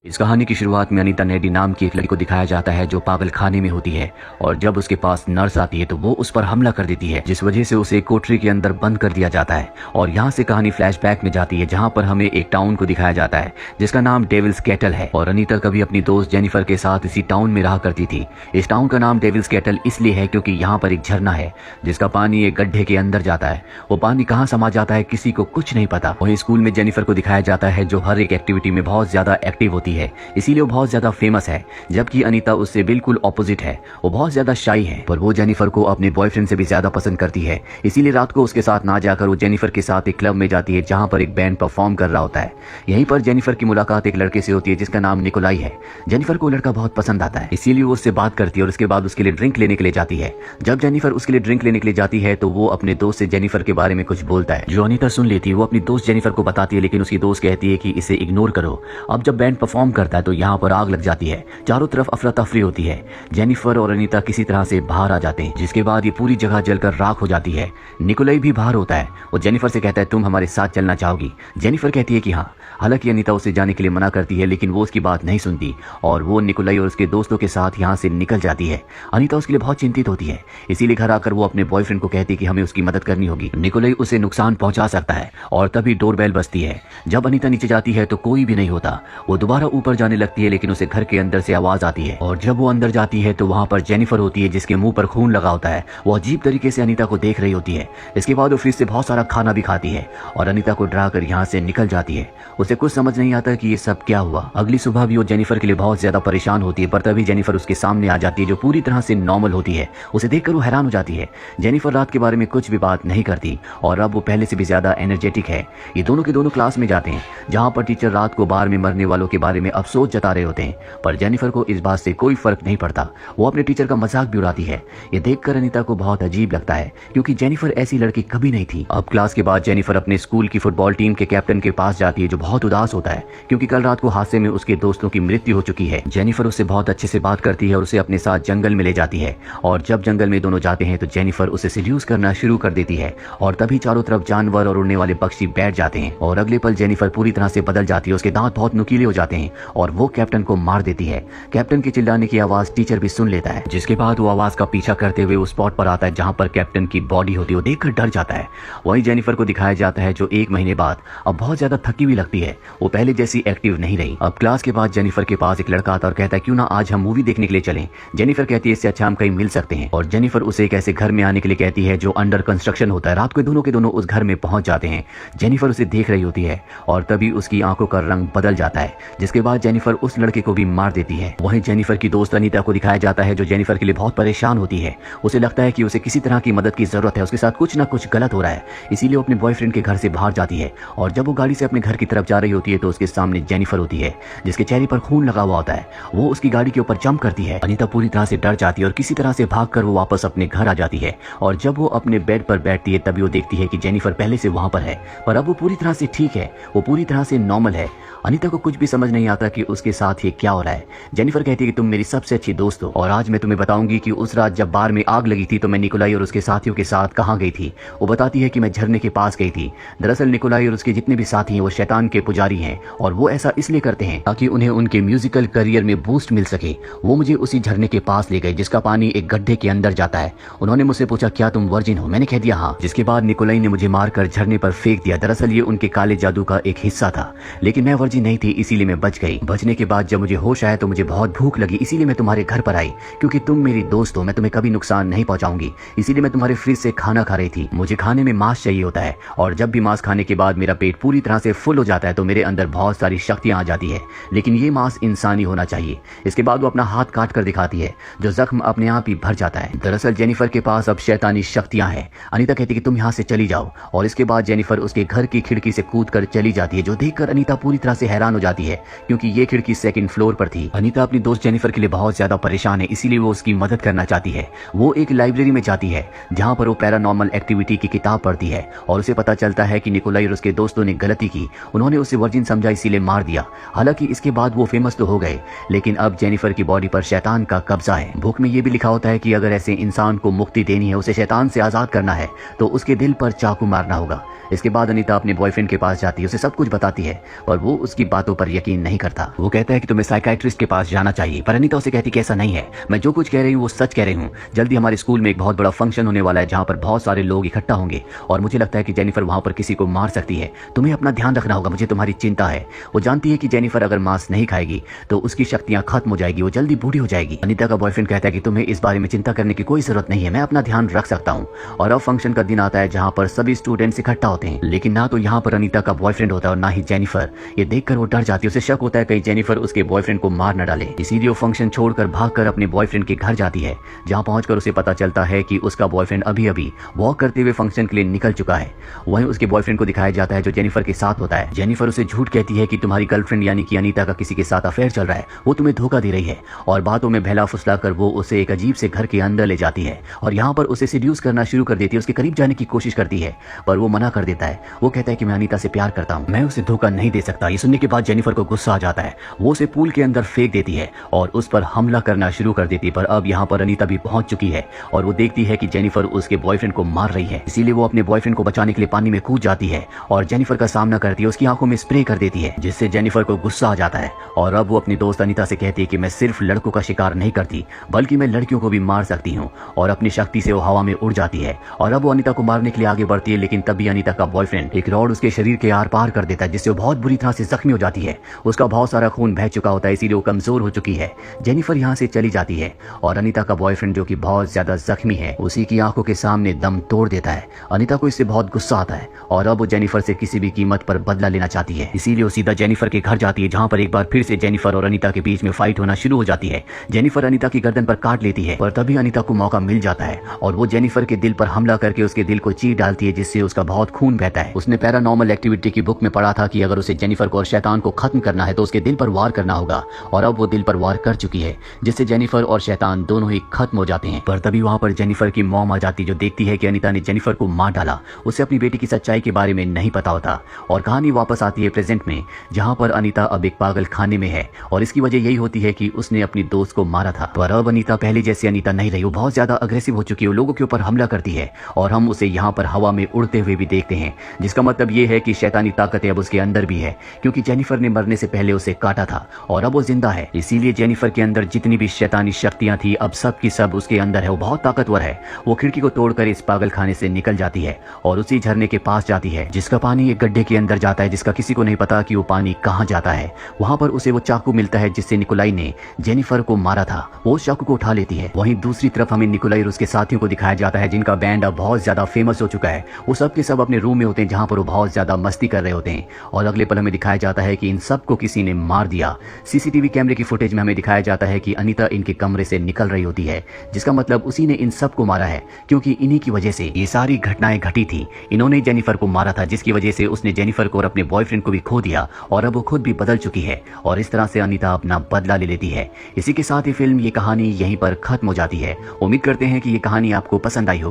इस कहानी की शुरुआत में अनीता नेडी नाम की एक लड़की को दिखाया जाता है जो पागल खाने में होती है और जब उसके पास नर्स आती है तो वो उस पर हमला कर देती है, जिस वजह से उसे एक कोठरी के अंदर बंद कर दिया जाता है। और यहाँ से कहानी फ्लैशबैक में जाती है जहाँ पर हमें एक टाउन को दिखाया जाता है जिसका नाम डेविल्स कैटल है। और अनीता कभी अपनी दोस्त जेनिफर के साथ इसी टाउन में रहा करती थी। इस टाउन का नाम डेविल्स कैटल इसलिए है क्योंकि यहाँ पर एक झरना है जिसका पानी एक गड्ढे के अंदर जाता है। वो पानी कहाँ समा जाता है किसी को कुछ नहीं पता। वहीं स्कूल में जेनिफर को दिखाया जाता है जो हर एक एक्टिविटी में बहुत ज्यादा एक्टिव होती है, इसीलिए बहुत ज्यादा फेमस है। जबकि अनीता उससे बिल्कुल ऑपोजिट है, वो बहुत ज्यादा शाई है, पर वो जेनिफर को अपने बॉयफ्रेंड से भी ज्यादा पसंद करती है। इसीलिए रात को उसके साथ ना जाकर वो जेनिफर के साथ एक क्लब में जाती है जहां पर एक बैंड परफॉर्म कर रहा होता है। यहीं पर जेनिफर की मुलाकात एक लड़के से होती है जिसका नाम निकोलाई है। जेनिफर को लड़का बहुत पसंद आता है, इसीलिए वो उससे बात करती है और उसके बाद उसके लिए ड्रिंक लेने के लिए जाती है। जब जेनिफर उसके लिए ड्रिंक लेने के लिए जाती है तो वो अपने दोस्त से जेनिफर के बारे में कुछ बोलता है जो अनीता सुन लेती है। वो अपनी दोस्त जेनिफर को बताती है लेकिन उसकी दोस्त कहती है कि इसे इग्नोर करो। अब जब बैंड परफॉर्म करता है तो यहाँ पर आग लग जाती है, चारों तरफ अफरा तफरी होती है। जेनिफर और अनीता किसी तरह से बाहर आ जाते हैं जिसके बाद ये पूरी जगह जलकर राख हो जाती है। निकोलाई भी बाहर होता है, वो जेनिफर से कहता है तुम हमारे साथ चलना चाहोगी? जेनिफर कहती है कि हाँ। हालांकि अनीता उसे जाने के लिए मना करती है लेकिन वो उसकी बात नहीं सुनती और वो निकोलाई और उसके दोस्तों के साथ यहाँ से निकल जाती है। अनीता उसके लिए बहुत चिंतित होती है, इसीलिए घर आकर वो अपने बॉयफ्रेंड को कहती है कि हमें उसकी मदद करनी होगी, निकोलाई उसे नुकसान पहुंचा सकता है। और तभी डोरबेल बजती है। जब अनीता नीचे जाती है तो कोई भी नहीं होता। वो दोबारा ऊपर जाने लगती है लेकिन उसे घर के अंदर से आवाज आती है और जब वो अंदर जाती है तो वहां पर जेनिफर होती है जिसके मुंह पर खून लगा होता है। वो अजीब तरीके से अनीता को देख रही होती है। इसके बाद वो फ्रिज से बहुत सारा खाना भी खाती है और अनीता को डरा कर यहाँ से निकल जाती है। उसे कुछ समझ नहीं आता कि ये सब क्या हुआ। अगली सुबह भी वो जेनिफर के लिए बहुत ज्यादा परेशान होती है, पर तभी जेनिफर उसके सामने आ जाती है जो पूरी तरह से नॉर्मल होती है। उसे देखकर वो हैरान हो जाती है। जेनिफर रात के बारे में कुछ भी बात नहीं करती और अब वो पहले से भी ज्यादा एनर्जेटिक है। ये दोनों के दोनों क्लास में जाते हैं जहाँ पर टीचर रात को बार में मरने वालों के बारे में अफसोस जता रहे होते हैं, पर जेनिफर को इस बात से कोई फर्क नहीं पड़ता। वो अपने टीचर का मजाक भी उड़ाती है। ये देखकर अनीता को बहुत अजीब लगता है क्योंकि जेनिफर ऐसी लड़की कभी नहीं थी। अब क्लास के बाद जेनिफर अपने स्कूल की फुटबॉल टीम के कैप्टन के पास जाती है जो बहुत उदास होता है क्योंकि कल रात को हादसे में उसके दोस्तों की मृत्यु हो चुकी है। जेनिफर उससे बहुत अच्छे से बात करती है और उसे अपने साथ जंगल में ले जाती है और जब जंगल में दोनों जाते हैं तो जेनिफर उसे सिड्यूस करना शुरू कर देती है और तभी चारों तरफ जानवर और उड़ने वाले पक्षी बैठ जाते हैं और अगले पल जेनिफर पूरी तरह से बदल जाती है। उसके दांत बहुत नुकीले हो जाते हैं और वो कैप्टन को मार देती है। कैप्टन के चिल्लाने की आवाज टीचर भी सुन लेता है, जिसके बाद वो आवाज का पीछा करते हुए उस स्पॉट पर आता है जहां पर कैप्टन की बॉडी होती है। वो देखकर डर जाता है। वहीं जेनिफर को दिखाया जाता है जो 1 महीने बाद अब बहुत ज्यादा थकी हुई लगती है। वो पहले जैसी एक्टिव नहीं रही। अब क्लास के बाद जेनिफर के पास एक लड़का आता और कहता है क्यों ना आज हम मूवी देखने के लिए चलें। जेनिफर कहती है इससे अच्छा हम कहीं मिल सकते हैं और जेनिफर उसे एक ऐसे घर में आने के लिए कहती है जो अंडर कंस्ट्रक्शन होता है। रात को दोनों के दोनों उस घर में पहुंच जाते हैं। जेनिफर उसे देख रही होती है और तभी उसकी आंखों का रंग बदल जाता है, जिसके बाद जेनिफर उस लड़के को भी मार देती है। वहीं जेनिफर की दोस्त अनीता को दिखाया जाता है जो जेनिफर के लिए बहुत परेशान होती है। उसे लगता है कि उसे किसी तरह की मदद की जरूरत है, उसके साथ कुछ ना कुछ गलत हो रहा है, इसीलिए वो अपने बॉयफ्रेंड के घर से बाहर जाती है और जब वो गाड़ी से अपने घर की तरफ जा रही होती है तो उसके सामने जेनिफर होती है जिसके चेहरे पर खून लगा हुआ होता है। वो उसकी गाड़ी के ऊपर जंप करती है। अनीता पूरी तरह से डर जाती है और किसी तरह से भागकर वो वापस अपने घर आ जाती है और जब वो अपने बेड पर बैठती है तभी वो देखती है कि जेनिफर पहले से वहां पर है, पर अब वो पूरी तरह से ठीक है, वो पूरी तरह से नॉर्मल है। अनीता को कुछ भी समझ नहीं आता कि उसके साथ ये क्या हो रहा है। जेनिफर कहती है कि तुम मेरी सबसे अच्छी दोस्त हो और आज मैं तुम्हें बताऊंगी कि उस रात जब बार में आग लगी थी तो मैं निकोलाई और उसके साथियों के साथ कहां गई थी। वो बताती है कि मैं झरने के पास गई थी। दरअसल निकोलाई और उसके जितने भी साथी हैं वो शैतान के पुजारी हैं और वो ऐसा इसलिए करते हैं ताकि उन्हें उनके म्यूजिकल करियर में बूस्ट मिल सके। वो मुझे उसी झरने के पास ले गए जिसका पानी एक गड्ढे के अंदर जाता है। उन्होंने मुझसे पूछा क्या तुम वर्जिन हो? मैंने कह दिया हाँ, जिसके बाद निकोलाई ने मुझे मारकर झरने पर फेंक दिया। दरअसल ये उनके काले जादू का एक हिस्सा था, लेकिन मैं वर्जिन नहीं थी इसीलिए मैं बच गई। बचने के बाद जब मुझे होश आया तो मुझे बहुत भूख लगी, इसीलिए मैं तुम्हारे घर पर आई क्योंकि तुम मेरी दोस्त हो, मैं तुम्हें कभी नुकसान नहीं पहुंचाऊंगी, इसीलिए मैं तुम्हारे फ्रिज से खाना खा रही थी। मुझे खाने में मांस चाहिए होता है और जब भी मांस खाने के बाद मेरा पेट पूरी तरह से फुल हो जाता है तो मेरे अंदर बहुत सारी शक्तियां आ जाती है, लेकिन ये मांस इंसानी होना चाहिए। इसके बाद वो अपना हाथ काट कर दिखाती है जो जख्म अपने आप ही भर जाता है। दरअसल जेनिफर के पास अब शैतानी शक्तियां हैं। अनीता कहती है कि तुम यहाँ से चली जाओ और इसके बाद जेनिफर उसके घर की खिड़की से कूद कर चली जाती है, जो देखकर अनीता पूरी तरह से हैरान हो जाती है क्योंकि ये खिड़की 2nd फ्लोर पर थी। अनीता अपनी दोस्त जेनिफर के लिए बहुत ज्यादा परेशान है, इसीलिए वो उसकी मदद करना चाहती है। वो एक लाइब्रेरी में जाती है जहाँ पर वो पैरानॉर्मल एक्टिविटी की किताब पढ़ती है और उसे पता चलता है कि निकोलाई और उसके दोस्तों ने गलती की, उन्होंने उसे वर्जिन समझा इसीलिए मार दिया। हालांकि इसके बाद वो फेमस तो हो गए, लेकिन अब जेनिफर की बॉडी पर शैतान का कब्जा है। बुक में ये भी लिखा होता है कि अगर ऐसे इंसान को मुक्ति देनी है, उसे शैतान से आजाद करना है, तो उसके दिल पर चाकू मारना होगा। इसके बाद अनीता अपने बॉयफ्रेंड के पास जाती है, उसे सब कुछ बताती है और वो उसकी बातों पर यकीन नहीं नहीं करता। वो कहता है कि तुम्हें साइकाइट्रिस्ट के पास जाना चाहिए, पर अनीता उसे कहती कि ऐसा नहीं है, मैं जो कुछ कह रही हूँ वो सच कह रही हूँ। जल्दी हमारे स्कूल में एक बहुत बड़ा फंक्शन होने वाला है जहाँ पर बहुत सारे लोग इकट्ठा होंगे और मुझे लगता है कि जेनिफर वहाँ पर किसी को मार सकती है। तुम्हें अपना ध्यान रखना होगा, मुझे तुम्हारी चिंता है। वो जानती है कि जेनिफर अगर मांस नहीं खाएगी तो उसकी शक्तियां खत्म हो जाएगी, वो जल्दी बूढ़ी हो जाएगी। अनीता का बॉयफ्रेंड कहता है कि तुम्हें इस बारे में चिंता करने की कोई जरूरत नहीं है, मैं अपना ध्यान रख सकता हूँ। और अब फंक्शन का दिन आता है जहाँ पर सभी स्टूडेंट्स इकट्ठा होते हैं, लेकिन ना तो यहाँ पर अनीता का बॉयफ्रेंड होता है और ना ही जेनिफर। ये देखकर वो डर जाती है, उसे शक होता है कहीं जेनिफर उसके बॉयफ्रेंड को मार न डाले। इसीलिए वो फंक्शन छोड़कर भागकर अपने बॉयफ्रेंड के घर जाती है, जहाँ पहुंचकर उसे पता चलता है कि उसका बॉयफ्रेंड अभी अभी वॉक करते हुए फंक्शन के लिए निकल चुका है। वहीं उसके बॉयफ्रेंड को दिखाया जाता है जो जेनिफर के साथ होता है। जेनिफर उसे झूठ कहती है कि तुम्हारी गर्लफ्रेंड यानी कि अनीता का किसी के साथ अफेयर चल रहा है, वो तुम्हें धोखा दे रही है, और बातों में बहला फुसलाकर वो उसे एक अजीब से घर के अंदर ले जाती है और यहाँ पर उसे सीड्यूस करना शुरू कर देती है, उसके करीब जाने की कोशिश करती है, पर वो मना कर देता है। वो कहता है कि मैं अनीता से प्यार करता हूँ, मैं उसे धोखा नहीं दे सकता। ये सुनने के बाद जेनिफर को गुस्सा आ जाता है, वो उसे पूल के अंदर फेंक देती है और उस पर हमला करना शुरू कर देती है। पर अब यहाँ पर अनीता भी पहुंच चुकी है और वो देखती है कि जेनिफर उसके बॉयफ्रेंड को मार रही है, इसीलिए वो अपने बॉयफ्रेंड को बचाने के लिए पानी में कूद जाती है और जेनिफर का सामना करती है, उसकी आंखों में स्प्रे कर देती है, जिससे जेनिफर को गुस्सा आ जाता है। और अब वो अपनी दोस्त अनीता से कहती है कि मैं सिर्फ लड़कों का शिकार नहीं करती बल्कि मैं लड़कियों को भी मार सकती हूँ, और अपनी शक्ति से वो हवा में उड़ जाती है। और अब वो अनीता को मारने के लिए आगे बढ़ती है, लेकिन तभी अनीता का बॉयफ्रेंड एक रॉड उसके शरीर के आर पार कर देता है, जिससे वो बहुत बुरी तरह से जख्मी हो जाती है। उसका बहुत सारा खून बह चुका होता है, इसीलिए वो कमजोर हो चुकी है। जेनिफर यहाँ से चली जाती है और अनीता का बॉयफ्रेंड जो कि बहुत ज्यादा जख्मी है उसी की आंखों के सामने दम तोड़ देता है। अनीता को इससे बहुत गुस्सा आता है और अब वो जेनिफर से किसी भी कीमत पर बदला लेना चाहती है, इसीलिए वो सीधा जेनिफर के घर जाती है, जहाँ पर एक बार फिर से जेनिफर और अनीता के बीच में फाइट होना शुरू हो जाती है। जेनिफर अनीता की गर्दन पर काट लेती है, पर तभी अनीता को मौका मिल जाता है और वो जेनिफर के दिल पर हमला करके उसके दिल को चीर डालती है, जिससे उसका बहुत खून बहता है। उसने पैरानॉर्मल एक्टिविटी की बुक में पढ़ा था कि अगर उसे जेनिफर को और शैतान को खत्म करना है तो उसके दिल पर वार करना होगा, और अब वो दिल पर वार कर चुकी है, जिससे जेनिफर और शैतान दोनों ही खत्म हो जाते हैं। पर तभी वहाँ पर जेनिफर की मॉम आ जाती, जो देखती है कि अनीता ने जेनिफर को मार डाला। उसे अपनी बेटी की सच्चाई के बारे में नहीं पता होता और कहानी वापस आती है प्रेजेंट में, जहाँ पर अनीता अब एक पागल खाने में है और इसकी वजह यही होती है कि उसने अपनी दोस्त को मारा था। पर अब अनीता पहले जैसी अनीता नहीं रही, वो बहुत ज्यादा अग्रेसिव हो चुकी है, वो लोगों के ऊपर हमला करती है और हम उसे यहाँ पर हवा में उड़ते हुए भी देखते हैं, जिसका मतलब ये है कि शैतानी ताकतें अब उसके अंदर भी है, क्योंकि जेनिफर ने मरने से पहले उसे काटा था और अब वो जिंदा है। इसीलिए जेनिफर के अंदर जितनी भी शैतानी शक्तियां थी अब सब की सब उसके अंदर है, वो बहुत ताकतवर है। वो खिड़की को तोड़कर इस पागल खाने से निकल जाती है और उसी झरने के पास जाती है, जिसका पानी एक गड्ढे के अंदर जाता है, जिसका किसी को नहीं पता कि वो पानी कहाँ जाता है। वहाँ पर उसे वो चाकू मिलता है जिससे निकोलाई ने जेनिफर को मारा था, वो उस चाकू को उठा लेती है। वहीं दूसरी तरफ हमें निकोलाई और उसके साथियों को दिखाया जाता है, जिनका बैंड अब बहुत ज्यादा फेमस हो चुका है। वो सब के सब अपने रूम में होते हैं, जहाँ पर वो बहुत ज्यादा मस्ती कर रहे होते हैं और अगले पल हमें दिखाया जाता है कि इन सबको किसी ने मार दिया। सीसीटीवी कैमरे की फुटेज में हमें दिखाया जाता है कि अनीता इनके कमरे से निकल रही होती है, जिसका मतलब उसी ने इन सबको मारा है, क्योंकि इन्हीं की वजह से ये सारी घटनाएं घटी थी। इन्होंने जेनिफर को मारा था, जिसकी वजह से उसने जेनिफर को और अपने बॉयफ्रेंड को भी खो दिया और अब वो खुद भी बदल चुकी है और इस तरह से अनीता अपना बदला ले लेती है। इसी के साथ ये फिल्म, ये कहानी यहीं पर खत्म हो जाती है। उम्मीद करते हैं कि ये कहानी आपको पसंद आई होगी।